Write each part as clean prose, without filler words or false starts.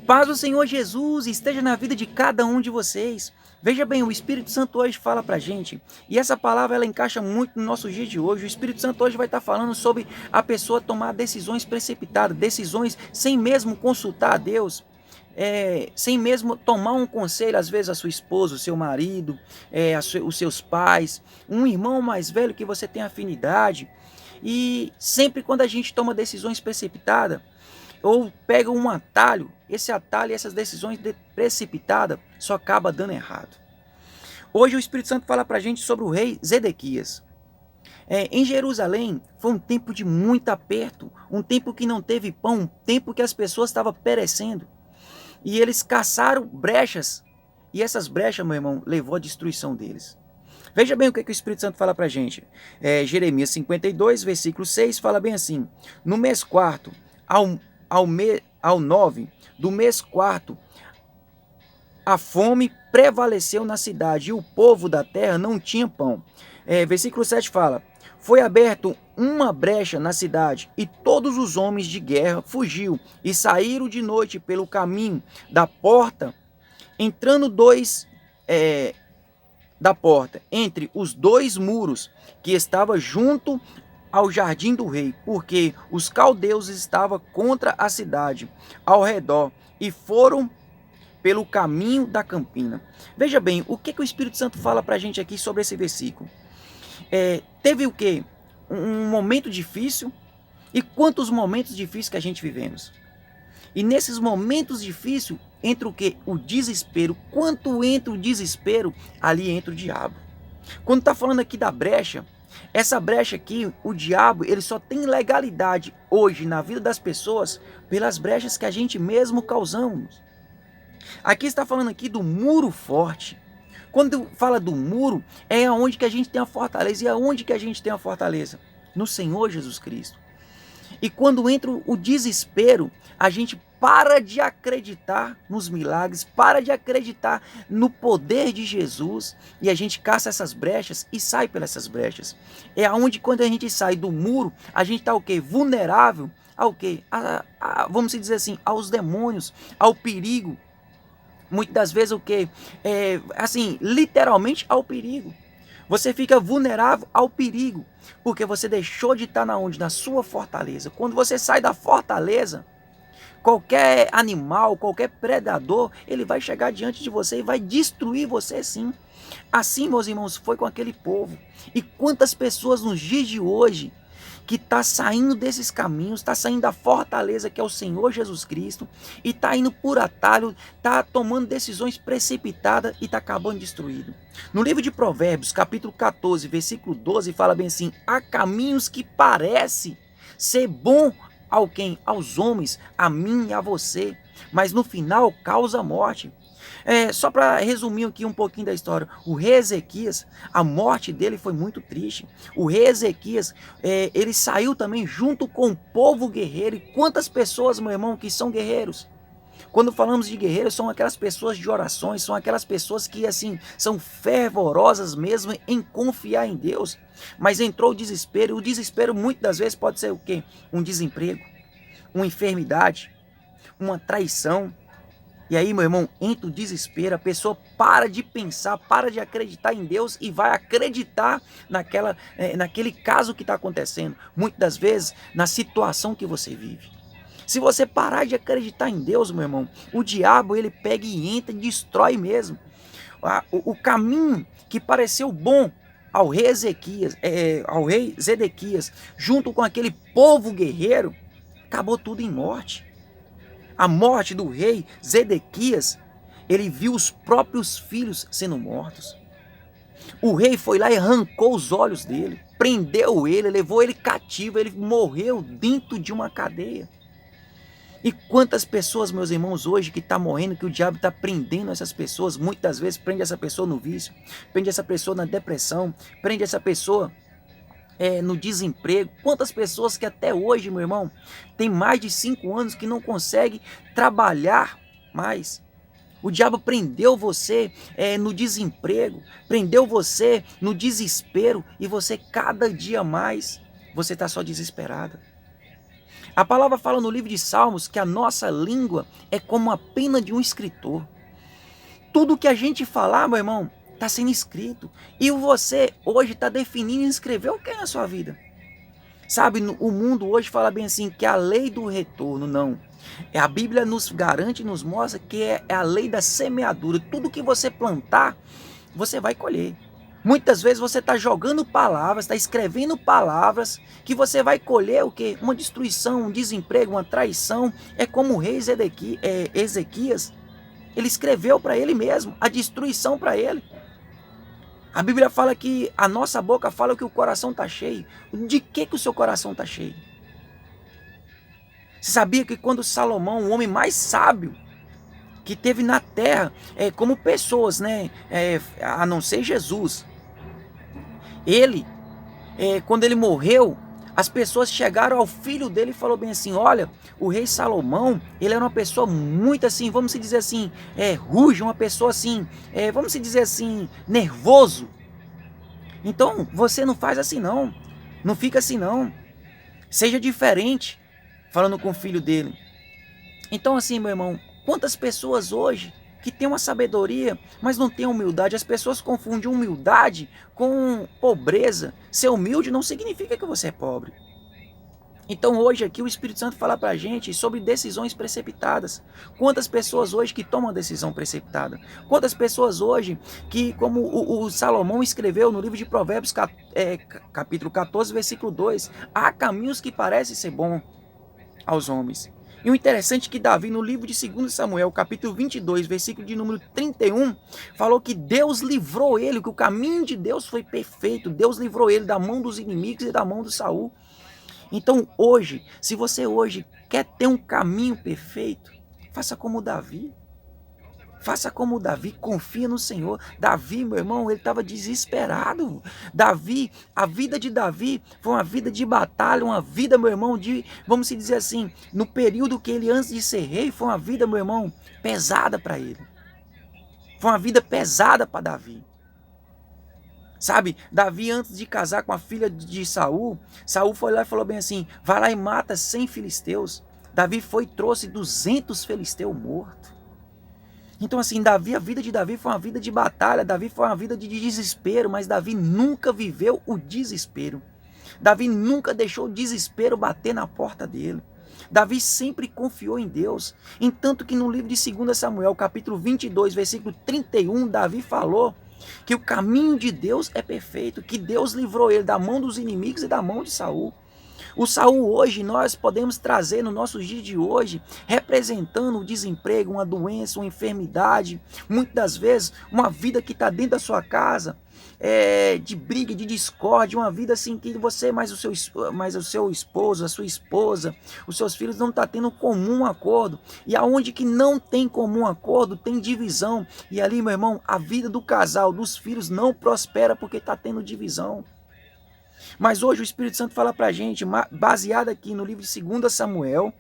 Paz do Senhor Jesus esteja na vida de cada um de vocês. Veja bem, o Espírito Santo hoje fala pra gente, e essa palavra ela encaixa muito no nosso dia de hoje. O Espírito Santo hoje vai estar falando sobre a pessoa tomar decisões precipitadas, decisões sem mesmo consultar a Deus, sem mesmo tomar um conselho, às vezes a sua esposa, o seu marido, os seus pais, um irmão mais velho que você tem afinidade. E sempre quando a gente toma decisões precipitadas, ou pega um atalho, esse atalho e essas decisões precipitadas só acaba dando errado. Hoje o Espírito Santo fala para a gente sobre o rei Zedequias. Em Jerusalém foi um tempo de muito aperto, um tempo que não teve pão, um tempo que as pessoas estavam perecendo. E eles caçaram brechas, e essas brechas, meu irmão, levou à destruição deles. Veja bem o que o Espírito Santo fala para a gente. Jeremias 52, versículo 6, fala bem assim: no mês quarto, ao 9 do mês quarto, a fome prevaleceu na cidade e o povo da terra não tinha pão. Versículo 7 fala: foi aberto uma brecha na cidade e todos os homens de guerra fugiu e saíram de noite pelo caminho da porta, entrando da porta entre os dois muros que estava junto ao jardim do rei, porque os caldeus estavam contra a cidade ao redor e foram pelo caminho da campina. Veja bem, o que o Espírito Santo fala para a gente aqui sobre esse versículo? Teve o quê? Um momento difícil, e quantos momentos difíceis que a gente vivemos. E nesses momentos difíceis, entra o quê? O desespero. Quanto entra o desespero, ali entra o diabo. Quando está falando aqui da brecha, essa brecha aqui, o diabo, ele só tem legalidade hoje na vida das pessoas pelas brechas que a gente mesmo causamos. Aqui está falando aqui do muro forte. Quando fala do muro, é aonde que a gente tem a fortaleza. E aonde que a gente tem a fortaleza? No Senhor Jesus Cristo. E quando entra o desespero, a gente para de acreditar nos milagres, para de acreditar no poder de Jesus, e a gente caça essas brechas e sai pelas essas brechas. É aonde, quando a gente sai do muro, a gente está o quê? Vulnerável ao quê? Vamos dizer assim, aos demônios, ao perigo. Muitas das vezes o quê? Assim, literalmente ao perigo. Você fica vulnerável ao perigo, porque você deixou de estar na sua fortaleza. Quando você sai da fortaleza, qualquer animal, qualquer predador, ele vai chegar diante de você e vai destruir você sim. Assim, meus irmãos, foi com aquele povo. E quantas pessoas nos dias de hoje que está saindo desses caminhos, está saindo da fortaleza que é o Senhor Jesus Cristo, e está indo por atalho, está tomando decisões precipitadas e está acabando destruído. No livro de Provérbios, capítulo 14, versículo 12, fala bem assim: há caminhos que parece ser bom aos homens, a mim e a você, mas no final causa morte. Só para resumir aqui um pouquinho da história, o rei Ezequias, a morte dele foi muito triste. O rei Ezequias, ele saiu também junto com o povo guerreiro. E quantas pessoas, meu irmão, que são guerreiros? Quando falamos de guerreiros, são aquelas pessoas de orações, são aquelas pessoas que assim são fervorosas mesmo em confiar em Deus. Mas entrou o desespero, e o desespero muitas das vezes pode ser o quê? Um desemprego, uma enfermidade, uma traição. E aí, meu irmão, entra o desespero, a pessoa para de pensar, para de acreditar em Deus e vai acreditar naquele caso que está acontecendo. Muitas das vezes, na situação que você vive. Se você parar de acreditar em Deus, meu irmão, o diabo, ele pega e entra e destrói mesmo. O caminho que pareceu bom ao rei Zedequias, junto com aquele povo guerreiro, acabou tudo em morte. A morte do rei Zedequias, ele viu os próprios filhos sendo mortos. O rei foi lá e arrancou os olhos dele, prendeu ele, levou ele cativo, ele morreu dentro de uma cadeia. E quantas pessoas, meus irmãos, hoje que estão morrendo, que o diabo está prendendo essas pessoas, muitas vezes prende essa pessoa no vício, prende essa pessoa na depressão, prende essa pessoa no desemprego. Quantas pessoas que até hoje, meu irmão, tem mais de 5 anos que não consegue trabalhar mais. O diabo prendeu você no desemprego, prendeu você no desespero, e você cada dia mais, você está só desesperada. A palavra fala no livro de Salmos que a nossa língua é como a pena de um escritor. Tudo que a gente falar, meu irmão, está sendo escrito. E você hoje está definindo e escrever o que é na sua vida. Sabe, o mundo hoje fala bem assim, que é a lei do retorno, não. A Bíblia nos garante, nos mostra que é a lei da semeadura. Tudo que você plantar, você vai colher. Muitas vezes você está jogando palavras, está escrevendo palavras, que você vai colher o quê? Uma destruição, um desemprego, uma traição. É como o rei Ezequias, ele escreveu para ele mesmo, a destruição para ele. A Bíblia fala que a nossa boca fala que o coração está cheio. De que o seu coração está cheio? Você sabia que quando Salomão, o homem mais sábio que teve na terra, como pessoas, né, a não ser Jesus, ele, quando ele morreu, as pessoas chegaram ao filho dele e falou bem assim, olha, o rei Salomão, ele era uma pessoa muito assim, vamos dizer assim, rude, uma pessoa assim, vamos dizer assim, nervoso. Então, você não faz assim não, não fica assim não, seja diferente, falando com o filho dele. Então assim, meu irmão, quantas pessoas hoje que têm uma sabedoria, mas não têm humildade? As pessoas confundem humildade com pobreza. Ser humilde não significa que você é pobre. Então hoje aqui o Espírito Santo fala pra gente sobre decisões precipitadas. Quantas pessoas hoje que tomam decisão precipitada? Quantas pessoas hoje que, como o Salomão escreveu no livro de Provérbios, capítulo 14, versículo 2, há caminhos que parecem ser bons aos homens. E o interessante é que Davi, no livro de 2 Samuel, capítulo 22, versículo de número 31, falou que Deus livrou ele, que o caminho de Deus foi perfeito. Deus livrou ele da mão dos inimigos e da mão de Saul. Então hoje, se você hoje quer ter um caminho perfeito, faça como Davi. Faça como Davi, confia no Senhor. Davi, meu irmão, ele estava desesperado. Davi, a vida de Davi foi uma vida de batalha, uma vida, meu irmão, de, vamos dizer assim, no período que ele antes de ser rei, foi uma vida, meu irmão, pesada para ele. Foi uma vida pesada para Davi. Sabe, Davi antes de casar com a filha de Saul, Saul foi lá e falou bem assim, vai lá e mata 100 filisteus. Davi foi e trouxe 200 filisteus mortos. Então assim, Davi, a vida de Davi foi uma vida de batalha, Davi foi uma vida de desespero, mas Davi nunca viveu o desespero. Davi nunca deixou o desespero bater na porta dele. Davi sempre confiou em Deus. Entanto que no livro de 2 Samuel, capítulo 22, versículo 31, Davi falou que o caminho de Deus é perfeito, que Deus livrou ele da mão dos inimigos e da mão de Saul. O Saul hoje, nós podemos trazer no nosso dia de hoje, representando o desemprego, uma doença, uma enfermidade, muitas das vezes uma vida que está dentro da sua casa, de briga, de discórdia, uma vida assim que você, mais o seu esposo, a sua esposa, os seus filhos não estão tendo comum acordo. E aonde que não tem comum acordo, tem divisão. E ali, meu irmão, a vida do casal, dos filhos não prospera porque está tendo divisão. Mas hoje o Espírito Santo fala pra gente, baseado aqui no livro de 2 Samuel,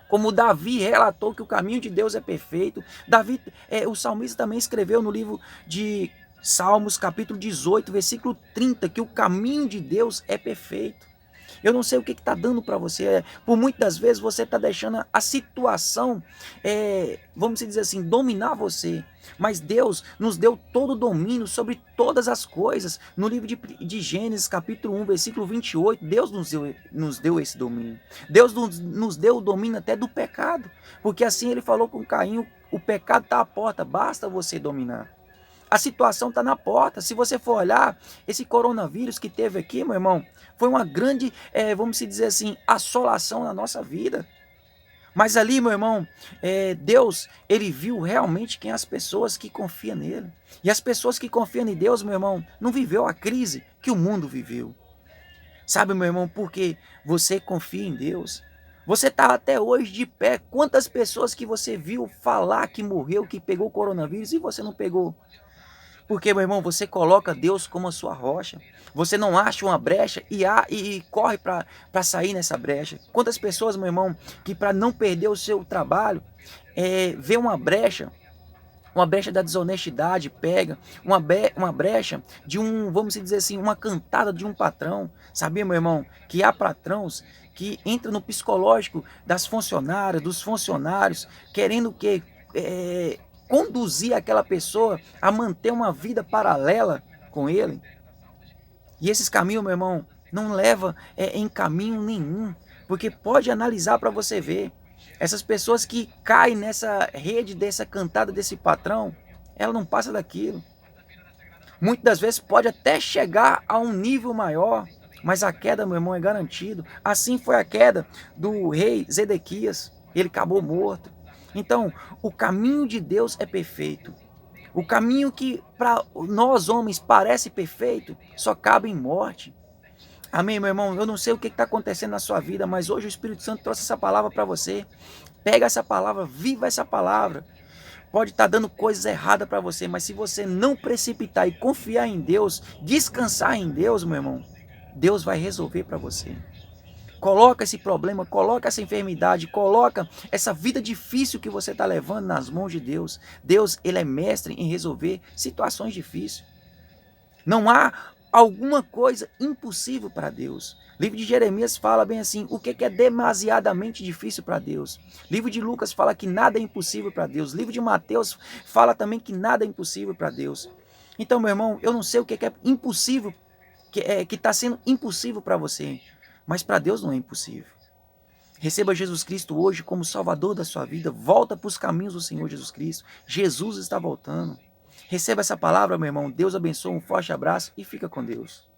como Davi relatou que o caminho de Deus é perfeito. Davi, o salmista também escreveu no livro de Salmos, capítulo 18, versículo 30, que o caminho de Deus é perfeito. Eu não sei o que está dando para você. Por muitas vezes você está deixando a situação, vamos dizer assim, dominar você. Mas Deus nos deu todo o domínio sobre todas as coisas. No livro de Gênesis, capítulo 1, versículo 28, Deus nos deu esse domínio. Deus nos deu o domínio até do pecado. Porque assim ele falou com Caim, o pecado está à porta, basta você dominar. A situação está na porta. Se você for olhar, esse coronavírus que teve aqui, meu irmão, foi uma grande, vamos dizer assim, assolação na nossa vida. Mas ali, meu irmão, Deus, ele viu realmente quem as pessoas que confiam nele. E as pessoas que confiam em Deus, meu irmão, não viveu a crise que o mundo viveu. Sabe, meu irmão, porque você confia em Deus. Você está até hoje de pé. Quantas pessoas que você viu falar que morreu, que pegou o coronavírus e você não pegou? Porque, meu irmão, você coloca Deus como a sua rocha. Você não acha uma brecha e corre para sair nessa brecha. Quantas pessoas, meu irmão, que para não perder o seu trabalho, vê uma brecha da desonestidade, pega uma brecha de vamos dizer assim, uma cantada de um patrão. Sabia, meu irmão, que há patrões que entra no psicológico das funcionárias, dos funcionários, querendo que conduzir aquela pessoa a manter uma vida paralela com ele. E esses caminhos, meu irmão, não leva em caminho nenhum, porque pode analisar para você ver. Essas pessoas que caem nessa rede, dessa cantada desse patrão, ela não passa daquilo. Muitas das vezes pode até chegar a um nível maior, mas a queda, meu irmão, é garantido. Assim foi a queda do rei Zedequias. Ele acabou morto. Então, o caminho de Deus é perfeito. O caminho que para nós homens parece perfeito, só cabe em morte. Amém, meu irmão? Eu não sei o que está acontecendo na sua vida, mas hoje o Espírito Santo trouxe essa palavra para você. Pega essa palavra, viva essa palavra. Pode estar dando coisas erradas para você, mas se você não precipitar e confiar em Deus, descansar em Deus, meu irmão, Deus vai resolver para você. Coloca esse problema, coloca essa enfermidade, coloca essa vida difícil que você está levando nas mãos de Deus. Deus, ele é mestre em resolver situações difíceis. Não há alguma coisa impossível para Deus. Livro de Jeremias fala bem assim, o que é demasiadamente difícil para Deus. Livro de Lucas fala que nada é impossível para Deus. Livro de Mateus fala também que nada é impossível para Deus. Então, meu irmão, eu não sei o que é impossível, que está sendo impossível para você. Mas para Deus não é impossível. Receba Jesus Cristo hoje como Salvador da sua vida. Volta para os caminhos do Senhor Jesus Cristo. Jesus está voltando. Receba essa palavra, meu irmão. Deus abençoe, um forte abraço e fica com Deus.